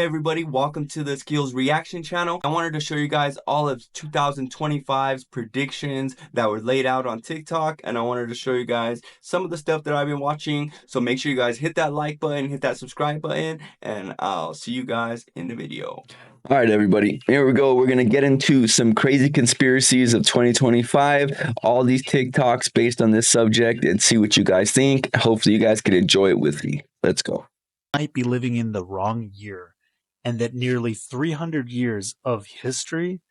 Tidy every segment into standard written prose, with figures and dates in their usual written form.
everybody, welcome to the Skills Reaction channel. I wanted to show you guys all of 2025's predictions that were laid out on TikTok, and I wanted to show you guys some of the stuff that I've been watching. So make sure you guys hit that like button, hit that subscribe button, and I'll see you guys in the video. All right, everybody, here we go. We're going to get into some crazy conspiracies of 2025, all these TikToks based on this subject, and see what you guys think. Hopefully you guys can enjoy it with me. Let's go. Might be living in the wrong year, and that nearly 300 years of history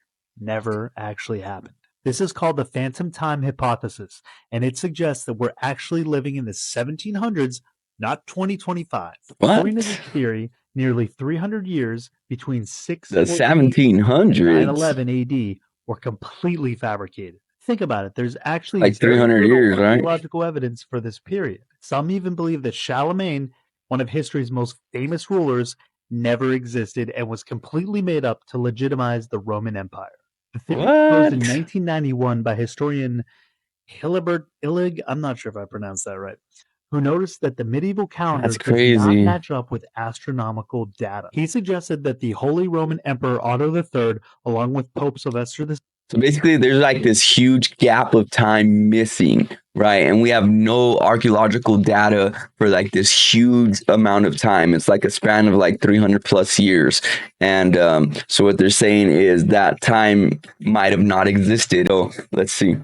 never actually happened. This is called the phantom time hypothesis, and it suggests that we're actually living in the 1700s, not 2025. What? According to this theory, nearly 300 years between The 614 1700s. and 911 AD were completely fabricated. Think about it. There's actually Like very 300 little years, right? archaeological evidence for this period. Some even believe that Charlemagne, one of history's most famous rulers, never existed and was completely made up to legitimize the Roman Empire. The theory was proposed in What? 1991 by historian Hilibert Illig, I'm not sure if I pronounced that right, who noticed that the medieval calendar That's does not crazy. match up with astronomical data. He suggested that the Holy Roman Emperor Otto III, along with Pope Sylvester II, So basically, there's like this huge gap of time missing, right? And we have no archaeological data for like this huge amount of time. It's like a span of like 300 plus years. And so what they're saying is that time might have not existed. Oh, let's see.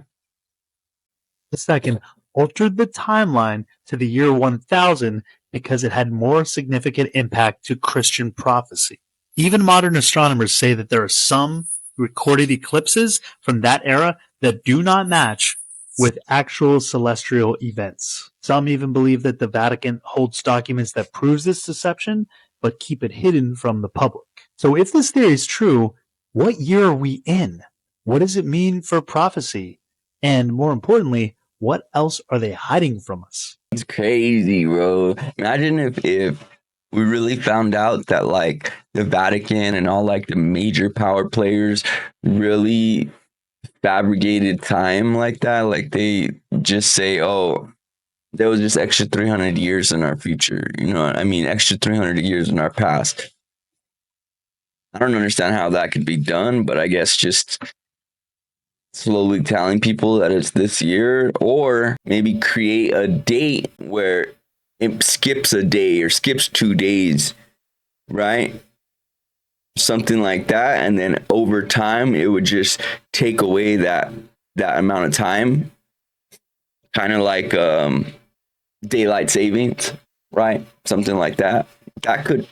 II altered the timeline to the year 1000 because it had more significant impact to Christian prophecy. Even modern astronomers say that there are some recorded eclipses from that era that do not match with actual celestial events. Some even believe that the Vatican holds documents that proves this deception, but keep it hidden from the public. So if this theory is true, what year are we in? What does it mean for prophecy? And more importantly, what else are they hiding from us? It's crazy, bro. Imagine if we really found out that like the Vatican and all like the major power players really fabricated time like that. Like they just say, oh, there was just extra 300 years in our future. You know what I mean? Extra 300 years in our past. I don't understand how that could be done, but I guess just slowly telling people that it's this year, or maybe create a date where it skips a day or skips 2 days, right? Something like that, and then over time it would just take away that amount of time, kind of like daylight savings, right? Something like that. That could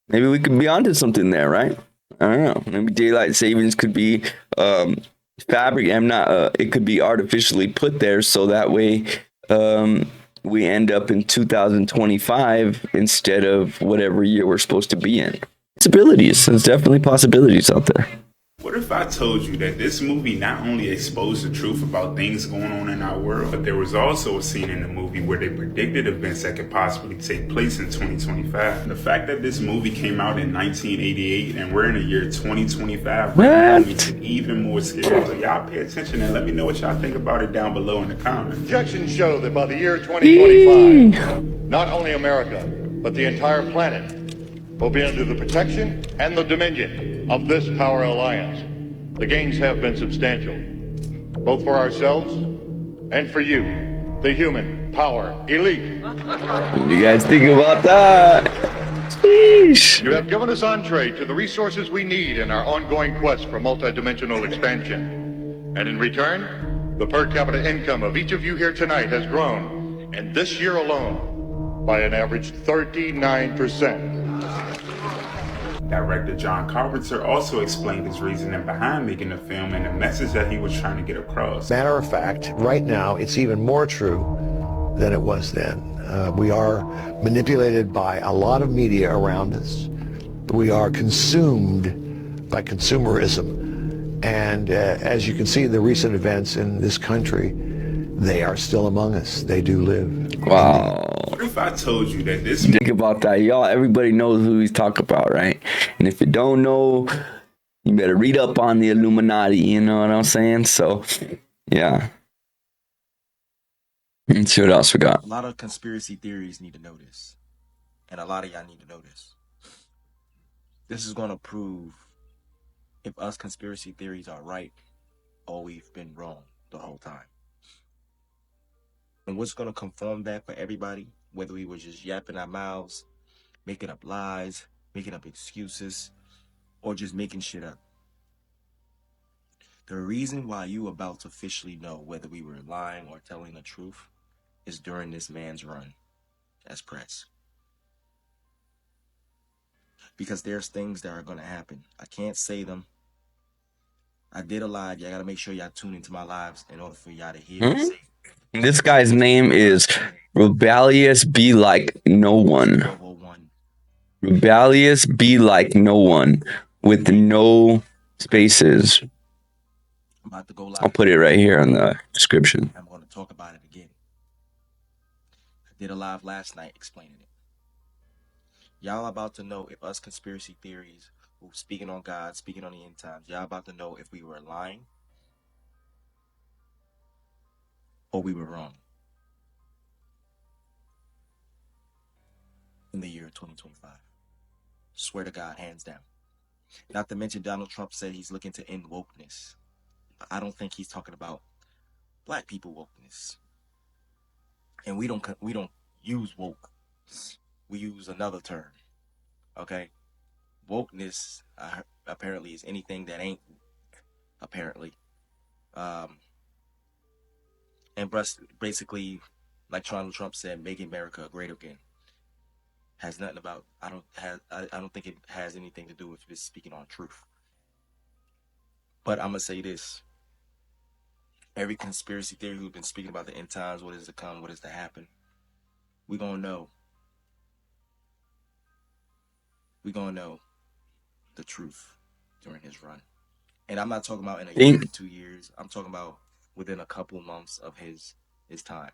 maybe we could be onto something there, right? I don't know. Maybe daylight savings could be it could be artificially put there so that way we end up in 2025 instead of whatever year we're supposed to be in. Possibilities. There's definitely possibilities out there. What if I told you that this movie not only exposed the truth about things going on in our world, but there was also a scene in the movie where they predicted events that could possibly take place in 2025. The fact that this movie came out in 1988 and we're in the year 2025 makes it even more scary. So y'all pay attention and let me know what y'all think about it down below in the comments. Projections show that by the year 2025, not only America, but the entire planet will be under the protection and the dominion of this power alliance. The gains have been substantial, both for ourselves and for you, the human power elite. What do you guys think about that? Sheesh. You have given us entree to the resources we need in our ongoing quest for multidimensional expansion. And in return, the per capita income of each of you here tonight has grown, and this year alone, by an average 39%. Director John Carpenter also explained his reasoning behind making the film and the message that he was trying to get across. Matter of fact, right now, it's even more true than it was then. We are manipulated by a lot of media around us. We are consumed by consumerism. And as you can see in the recent events in this country, they are still among us. They do live. Wow. What if I told you that this Think about that, y'all. Everybody knows who he's talking about, right? And if you don't know, you better read up on the Illuminati, you know what I'm saying? So, yeah. Let's see what else we got. A lot of conspiracy theories need to know this. And a lot of y'all need to know this. This is going to prove if us conspiracy theories are right or we've been wrong the whole time. And what's going to confirm that for everybody, whether we were just yapping our mouths, making up lies, making up excuses, or just making shit up. The reason why you about to officially know whether we were lying or telling the truth is during this man's run as press. Because there's things that are going to happen. I can't say them. I did a live. Y'all got to make sure y'all tune into my lives in order for y'all to hear me say This guy's name is Rebellious Be Like No One. 1201. Rebellious Be Like No One with no spaces. I'm about to go live. I'll put it right here in the description. I'm going to talk about it again. I did a live last night explaining it. Y'all about to know if us conspiracy theories, who speaking on God, speaking on the end times, y'all about to know if we were lying or we were wrong in the year 2025. Swear to God, hands down. Not to mention Donald Trump said he's looking to end wokeness. I don't think he's talking about black people wokeness. And we don't use woke. We use another term. Okay? Wokeness apparently is anything that ain't apparently. And basically, like Donald Trump said, making America great again has nothing about. I don't think it has anything to do with just speaking on truth. But I'm gonna say this: every conspiracy theory who's been speaking about the end times, what is to come, what is to happen, we gonna know. We gonna know the truth during his run. And I'm not talking about in a year or 2 years. I'm talking about within a couple months of his time.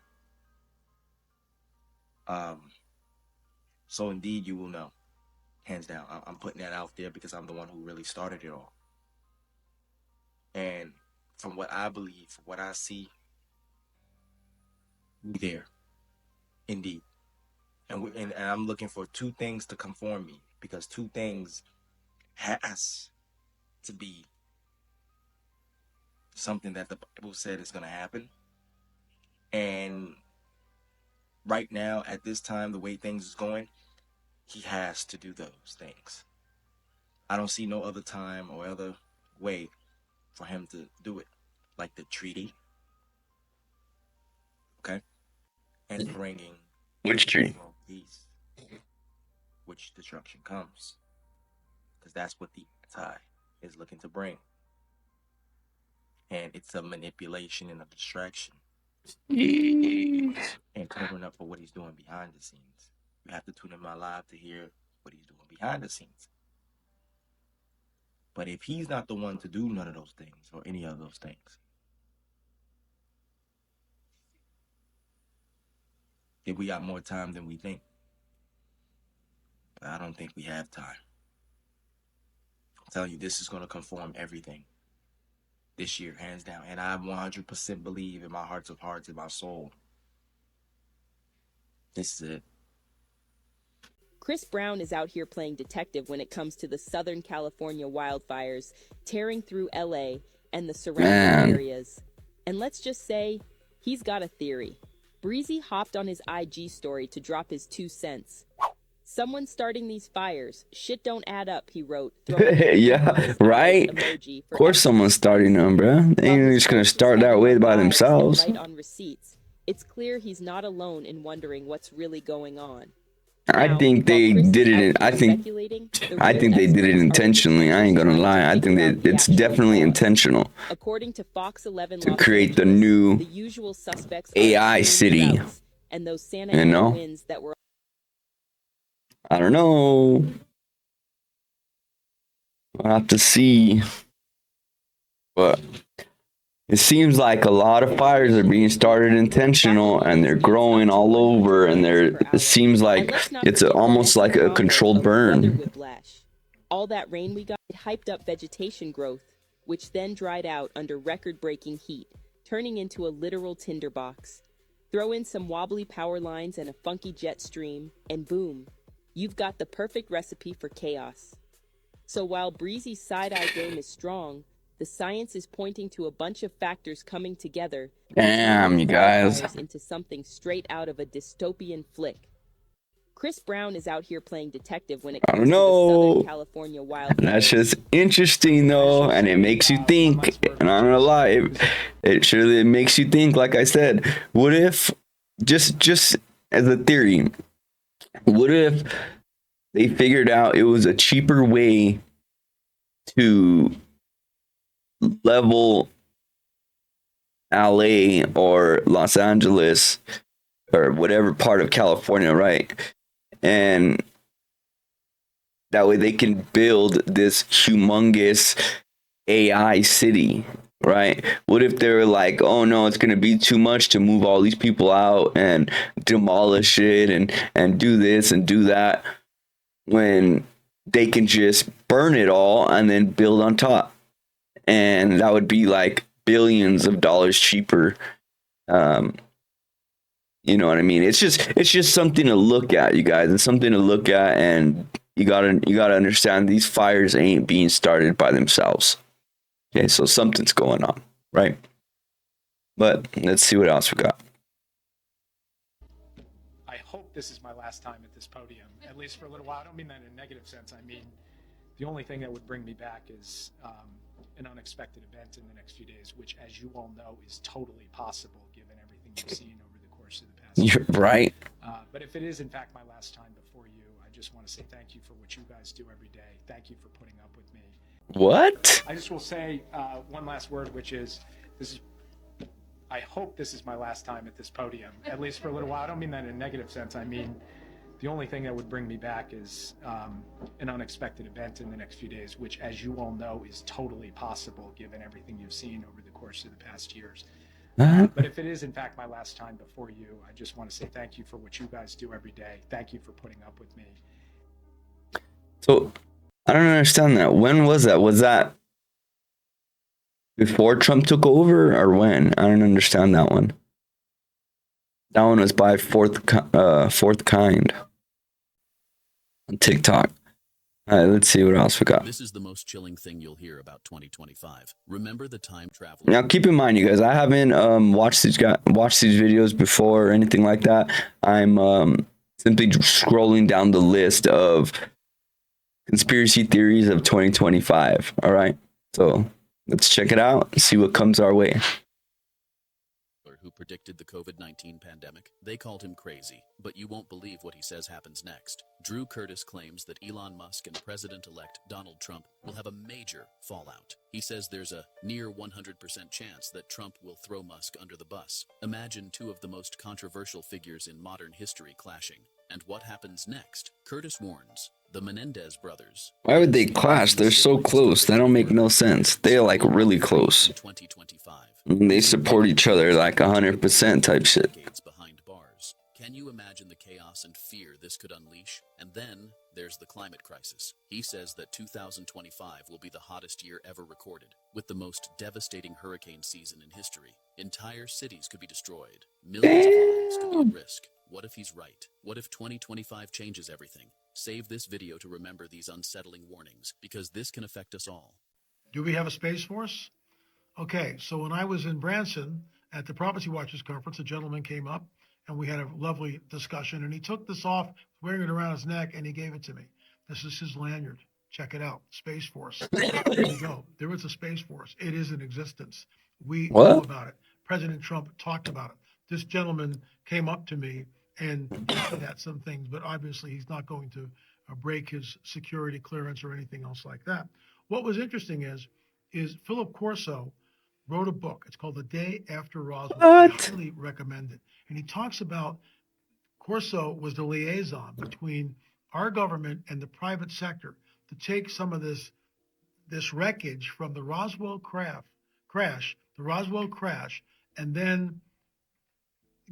So indeed, you will know, hands down. I'm putting that out there because I'm the one who really started it all. And from what I believe, from what I see, we there, indeed. And I'm looking for two things to conform me, because two things has to be something that the Bible said is going to happen. And right now, at this time, the way things is going, he has to do those things. I don't see no other time or other way for him to do it, like the treaty, okay, and bringing Which tree? peace, which destruction comes, because that's what the anti is looking to bring, and it's a manipulation and a distraction, and covering up for what he's doing behind the scenes. You have to tune in my live to hear what he's doing behind the scenes. But if he's not the one to do none of those things or any of those things, then we got more time than we think. But I don't think we have time. I'm telling you, this is going to conform everything this year, hands down. And I 100% believe in my hearts of hearts, in my soul, this is it. Chris Brown is out here playing detective when it comes to the Southern California wildfires tearing through LA and the surrounding areas. And let's just say, he's got a theory. Breezy hopped on his IG story to drop his 2 cents. Someone starting these fires. Shit don't add up, he wrote. Yeah, right? Of course someone's starting them, bro. They ain't just gonna start that way by themselves. Right on receipts. It's clear he's not alone in wondering what's really going on. I think they did it. I think they did it intentionally. I ain't gonna lie. I think that it's definitely intentional. According to Fox 11 to create the new AI city. And those Santa Ana winds that were. I don't know. We'll have to see. But it seems like a lot of fires are being started intentional, and they're growing all over, and it seems like it's almost like a controlled burn. All that rain we got hyped up vegetation growth, which then dried out under record-breaking heat, turning into a literal tinderbox. Throw in some wobbly power lines and a funky jet stream, and boom, you've got the perfect recipe for chaos. So while Breezy's side-eye game is strong, the science is pointing to a bunch of factors coming together to turn Damn, these you guys. wildfires into something straight out of a dystopian flick. Chris Brown is out here playing detective when it I don't comes to the Southern know. California That's wildfires. just interesting though, and it makes you think. And I'm gonna lie, it makes you think. Like I said, what if just as a theory, what if they figured out it was a cheaper way to level LA or Los Angeles or whatever part of California, right? And that way they can build this humongous AI city, right? What if they're like, oh no, it's gonna be too much to move all these people out and demolish it and do this and do that, when they can just burn it all and then build on top, and that would be like billions of dollars cheaper. You know what I mean? It's just something to look at, you guys. It's something to look at, and you gotta understand these fires ain't being started by themselves. Okay, so something's going on, right? But let's see what else we got. I hope this is my last time at this podium, at least for a little while. I don't mean that in a negative sense. I mean, the only thing that would bring me back is an unexpected event in the next few days, which, as you all know, is totally possible given everything you've seen over the course of the past You're year. right. But if it is, in fact, my last time before you, I just want to say thank you for what you guys do every day. Thank you for putting up with me. What? I just will say one last word, which is this is. I hope this is my last time at this podium, at least for a little while. I don't mean that in a negative sense. I mean, the only thing that would bring me back is an unexpected event in the next few days, which, as you all know, is totally possible given everything you've seen over the course of the past years. But if it is, in fact, my last time before you, I just want to say thank you for what you guys do every day. Thank you for putting up with me. So I don't understand that. When was that? Was that before Trump took over or when? I don't understand that one. That one was by Fourth Kind on TikTok. All right, let's see what else we got. This is the most chilling thing you'll hear about 2025. Remember the time travel. Now, keep in mind, you guys, I haven't watched these videos before or anything like that. I'm simply scrolling down the list of conspiracy theories of 2025. All right, so let's check it out and see what comes our way. Who predicted the COVID-19 pandemic. They called him crazy, but you won't believe what he says happens next. Drew Curtis claims that Elon Musk and President-elect Donald Trump will have a major fallout. He says there's a near 100% chance that Trump will throw Musk under the bus. Imagine two of the most controversial figures in modern history clashing. And what happens next? Curtis warns the Menendez brothers. Why would they clash? They're so close. That don't make no sense. They're like really close. 2025. They support each other like 100% type shit. Behind bars. Can you imagine the chaos and fear this could unleash? And then there's the climate crisis. He says that 2025 will be the hottest year ever recorded, with the most devastating hurricane season in history. Entire cities could be destroyed. Millions of lives could be at risk. What if he's right? What if 2025 changes everything? Save this video to remember these unsettling warnings, because this can affect us all. Do we have a Space Force? Okay, so when I was in Branson at the Prophecy Watchers Conference, a gentleman came up and we had a lovely discussion, and he took this off, wearing it around his neck, and he gave it to me. This is his lanyard. Check it out. Space Force. There you go. There is a Space Force. It is in existence. We know about it. President Trump talked about it. This gentleman came up to me and said at some things, but obviously he's not going to break his security clearance or anything else like that. What was interesting is Philip Corso wrote a book. It's called The Day After Roswell. I highly recommend it. And he talks about Corso was the liaison between our government and the private sector to take some of this wreckage from the Roswell crash, and then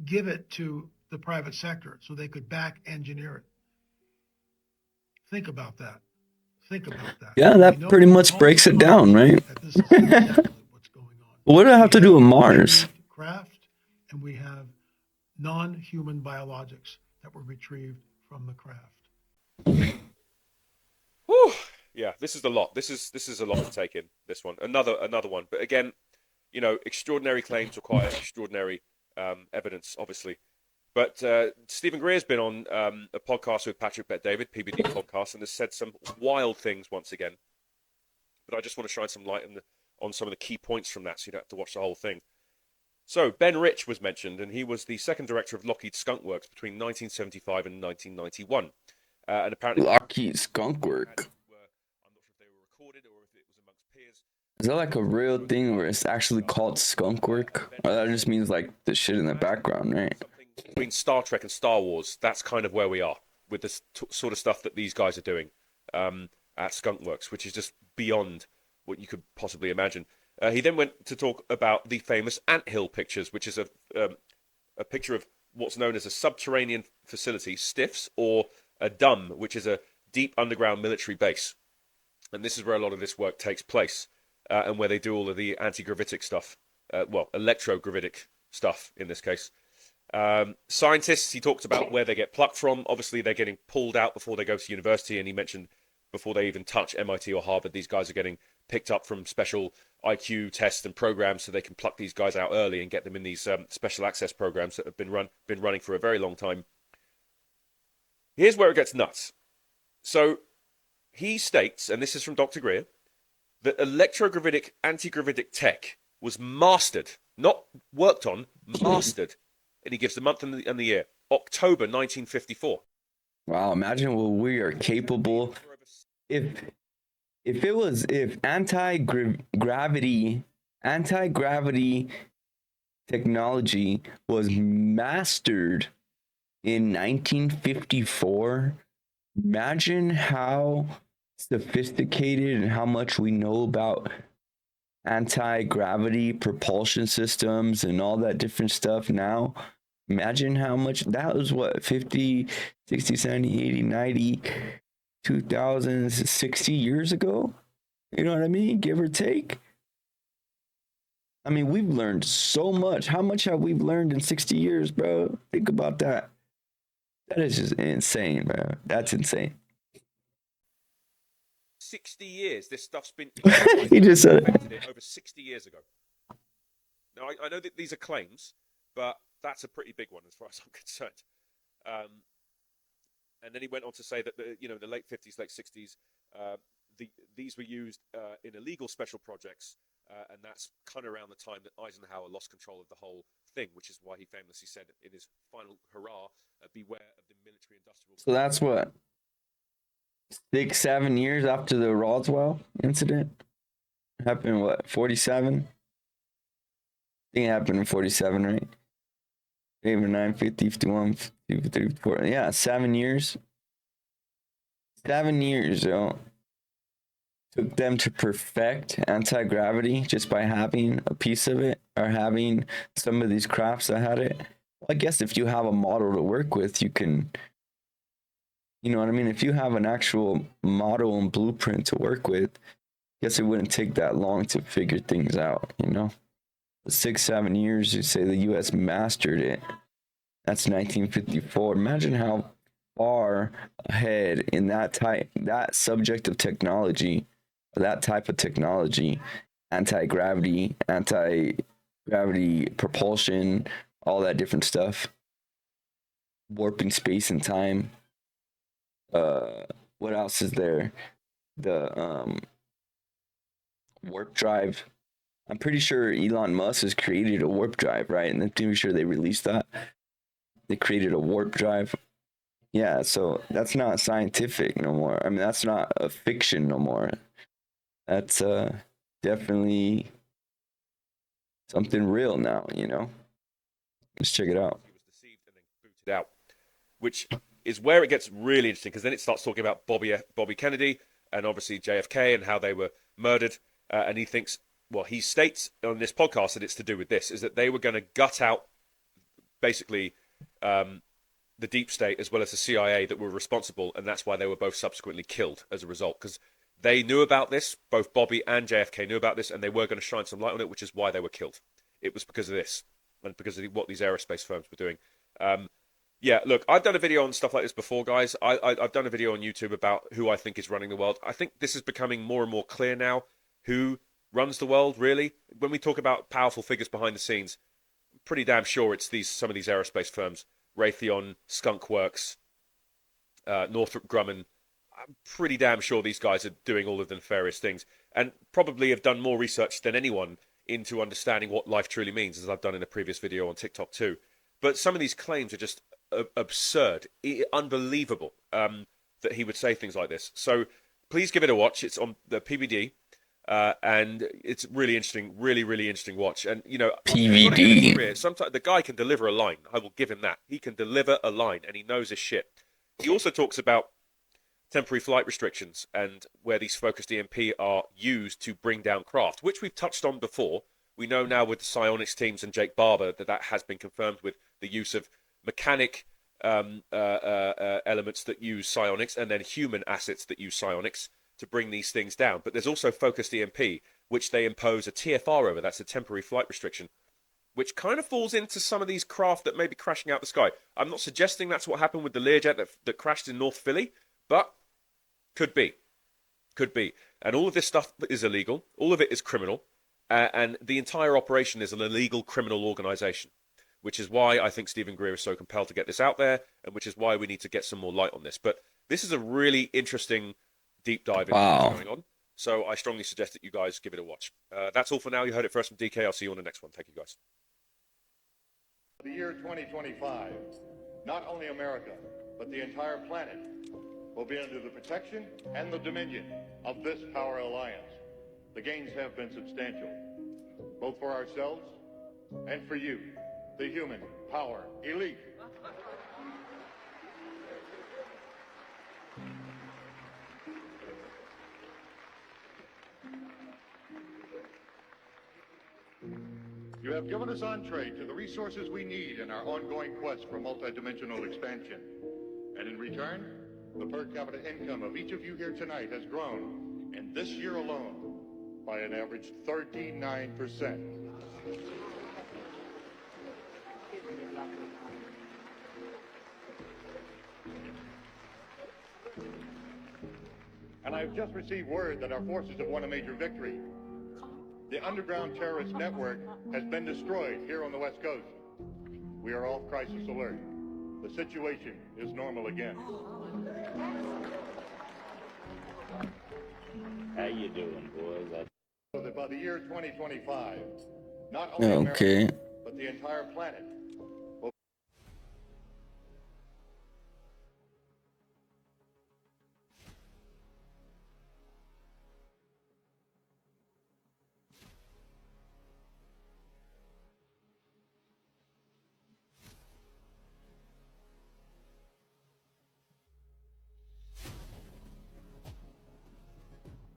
give it to the private sector so they could back engineer it. Think about that. Yeah, that pretty much breaks it down, right? What do I have to do with Mars? Craft, and we have non-human biologics that were retrieved from the craft. Whew. Yeah, this is a lot. This is a lot to take in. This one, another one. But again, extraordinary claims require extraordinary evidence, obviously. But Stephen Greer's been on a podcast with Patrick Bet-David, PBD podcast, and has said some wild things once again. But I just want to shine some light on some of the key points from that, so you don't have to watch the whole thing. So Ben Rich was mentioned, and he was the second director of Lockheed Skunk Works between 1975 and 1991. And apparently, Lockheed Skunk Work. I'm not sure if they were recorded or if it was amongst peers. Is that like a real thing where it's actually called skunk work? Or that just means like the shit in the background, right? Between Star Trek and Star Wars, that's kind of where we are with this sort of stuff that these guys are doing at Skunk Works, which is just beyond what you could possibly imagine. He then went to talk about the famous Anthill pictures, which is a picture of what's known as a subterranean facility, STIFs, or a DUM, which is a deep underground military base. And this is where a lot of this work takes place, and where they do all of the anti-gravitic stuff, electrogravitic stuff in this case. Scientists, he talked about where they get plucked from. Obviously, they're getting pulled out before they go to university, and he mentioned before they even touch MIT or Harvard, these guys are getting picked up from special IQ tests and programs, so they can pluck these guys out early and get them in these special access programs that have been running for a very long time. Here's where it gets nuts. So he states, and this is from Dr. Greer, that electrogravitic anti-gravitic tech was mastered, not worked on, mastered. And he gives the month and the year, October 1954. Wow, imagine what we are capable if anti-gravity technology was mastered in 1954. Imagine how sophisticated and how much we know about anti-gravity propulsion systems and all that different stuff now. Imagine how much that was, what, 50, 60, 70, 80, 90, 2000, 60 years ago? You know what I mean? Give or take. I mean, we've learned so much. How much have we learned in 60 years, bro? Think about that. That is just insane, bro. That's insane. 60 years. This stuff's been... He just said it. Over 60 years ago. Now, I know that these are claims, but that's a pretty big one as far as I'm concerned. And then he went on to say that the late 50s, late 60s, these were used in illegal special projects, and that's kind of around the time that Eisenhower lost control of the whole thing, which is why he famously said in his final hurrah, beware of the military-industrial... So that's what? 6-7 years after the Roswell incident? Happened, what, 47? I think it happened in 47, right? 8, 9, 50, 51, 53, 54. Yeah, 7 years. 7 years, yo. Took them to perfect anti-gravity just by having a piece of it or having some of these crafts that had it. Well, I guess if you have a model to work with, you can, you know what I mean? If you have an actual model and blueprint to work with, I guess it wouldn't take that long to figure things out, you know? 6-7 years, you say the U.S. mastered it. That's 1954. Imagine how far ahead in that subject of technology, that type of technology, anti-gravity propulsion, all that different stuff, warping space and time. What else is there? The warp drive. I'm pretty sure Elon Musk has created a warp drive, right? And I'm pretty sure they released that. They created a warp drive. Yeah, so that's not scientific no more. I mean, that's not a fiction no more. That's definitely something real now, you know? Let's check it out. He was deceived and then booted out, which is where it gets really interesting, because then it starts talking about Bobby Kennedy and obviously JFK and how they were murdered. And he thinks, well, he states on this podcast that it's to do with this, is that they were going to gut out basically the deep state as well as the CIA that were responsible, and that's why they were both subsequently killed as a result, because they knew about this, both Bobby and JFK knew about this, and they were going to shine some light on it, which is why they were killed. It was because of this, and because of what these aerospace firms were doing. Yeah, look, I've done a video on stuff like this before, guys. I've done a video on YouTube about who I think is running the world. I think this is becoming more and more clear now who runs the world, really. When we talk about powerful figures behind the scenes, pretty damn sure it's some of these aerospace firms, Raytheon, Skunk Works, Northrop Grumman. I'm pretty damn sure these guys are doing all of the nefarious things and probably have done more research than anyone into understanding what life truly means, as I've done in a previous video on TikTok too. But some of these claims are just absurd, unbelievable that he would say things like this. So please give it a watch. It's on the PVD. And it's really interesting, really interesting watch. And you know, PVD. Sometimes the guy can deliver a line. I will give him that. He can deliver a line, and he knows his shit. He also talks about temporary flight restrictions and where these focused EMP are used to bring down craft, which we've touched on before. We know now with the psionics teams and Jake Barber that has been confirmed with the use of mechanic elements that use psionics and then human assets that use psionics to bring these things down. But there's also focused EMP, which they impose a TFR over. That's a temporary flight restriction, which kind of falls into some of these craft that may be crashing out the sky. I'm not suggesting that's what happened with the Learjet that crashed in North Philly, but could be. Could be. And all of this stuff is illegal. All of it is criminal. And the entire operation is an illegal criminal organization, which is why I think Stephen Greer is so compelled to get this out there, and which is why we need to get some more light on this. But this is a really interesting deep dive into what's going on. So I strongly suggest that you guys give it a watch. That's all for now. You heard it first from DK. I'll see you on the next one. Thank you, guys. The year 2025, not only America, but the entire planet will be under the protection and the dominion of this power alliance. The gains have been substantial, both for ourselves and for you, the human power elite. You have given us entree to the resources we need in our ongoing quest for multidimensional expansion. And in return, the per capita income of each of you here tonight has grown, in this year alone, by an average 39%. And I've just received word that our forces have won a major victory. The underground terrorist network has been destroyed here on the West Coast. We are off crisis alert. The situation is normal again. How you doing, boys? So that by the year 2025, not only America, but the entire planet will...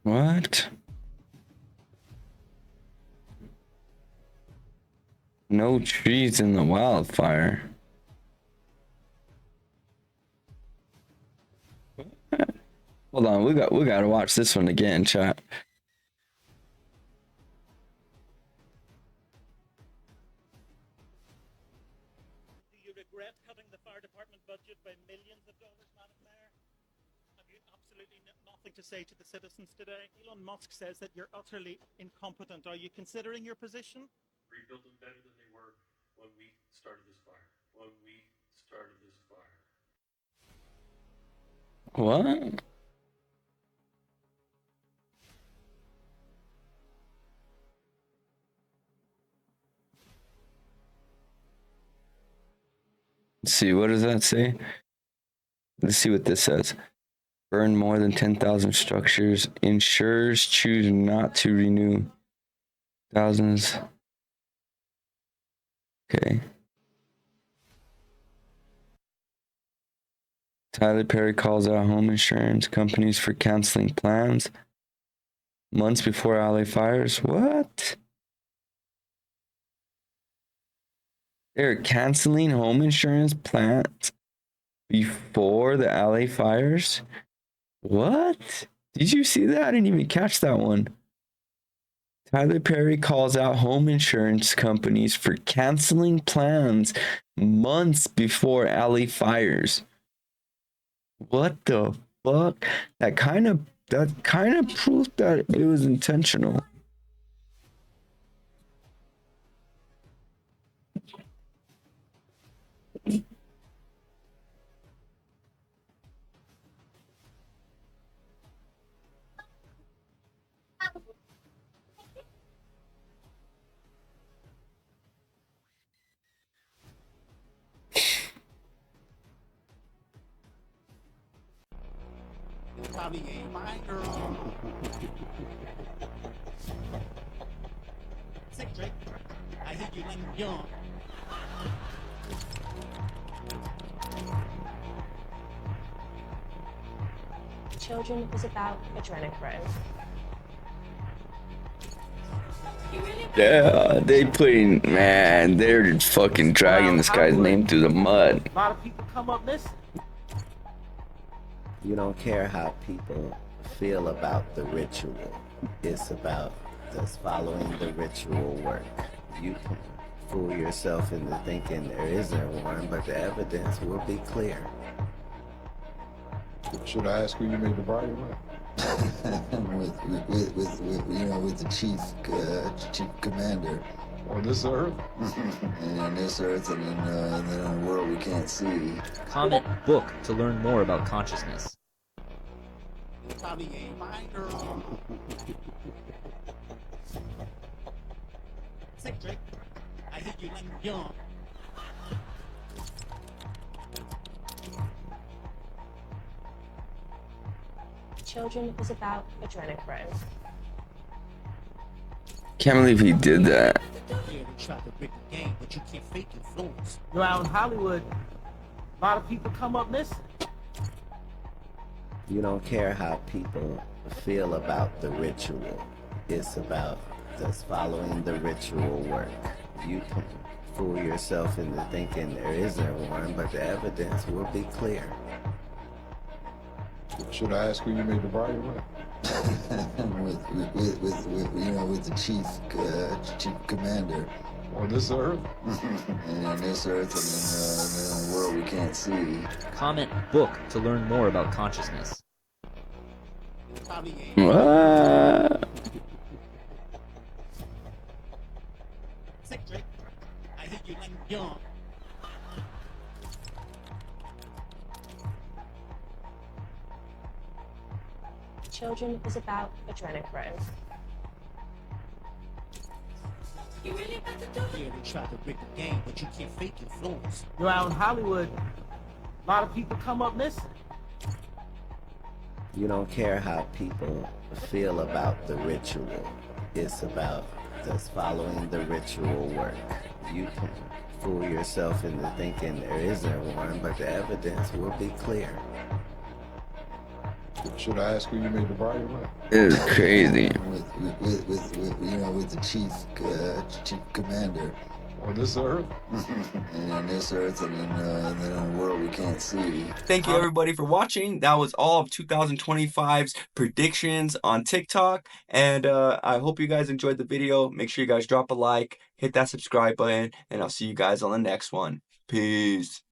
What? No trees in the wildfire. Hold on, we gotta watch this one again, chat. Do you regret cutting the fire department budget by millions of dollars, Madam Mayor? Have you absolutely nothing to say to the citizens today? Elon Musk says that you're utterly incompetent. Are you considering your position? Rebuild them better than they were when we started this fire. When we started this fire. What? Let's see, what does that say? Let's see what this says. Burn more than 10,000 structures. Insurers choose not to renew thousands. Okay. Tyler Perry calls out home insurance companies for canceling plans months before LA fires. What? They're canceling home insurance plans before the LA fires? What? Did you see that? I didn't even catch that one. Tyler Perry calls out home insurance companies for canceling plans months before Allie fires. What the fuck? That kind of proved that it was intentional. Probably ain't my girl. Say, Drake, I hear you like young. Children is about adrenochrome. Yeah, they're fucking dragging this guy's name through the mud. A lot of people come up missing. You don't care how people feel about the ritual. It's about just following the ritual work. You can fool yourself into thinking there isn't one, but the evidence will be clear. Should I ask who you made the bargain with? with the chief commander. On this earth? And on this earth, and then on a world we can't see. Comment book to learn more about consciousness. Probably ain't my girl. Say, Drake, I hear you like young. Children is about adrenochrome. Can't believe he did that. Yeah, they try to break the game, but you can't fake influence. You're out in Hollywood. A lot of people come up missing. You don't care how people feel about the ritual. It's about just following the ritual work. You can fool yourself into thinking there isn't one, but the evidence will be clear. Should I ask who you made the bargain with? with the chief commander. On this earth? And on this earth, and then on a world we can't see. Comment book to learn more about consciousness. What? Say, Drake, I hear you like young. Children is about adrenochrome. You really about to do it? Yeah, they try to break the game, but you can't fake influence. You're out in Hollywood. A lot of people come up missing. You don't care how people feel about the ritual. It's about just following the ritual work. You can fool yourself into thinking there isn't one, but the evidence will be clear. Should I ask who you made the bargain with? It is crazy. With the chief commander. On this earth? And on this earth, and then on a world we can't see. Thank you everybody for watching. That was all of 2025's predictions on TikTok. And I hope you guys enjoyed the video. Make sure you guys drop a like, hit that subscribe button, and I'll see you guys on the next one. Peace.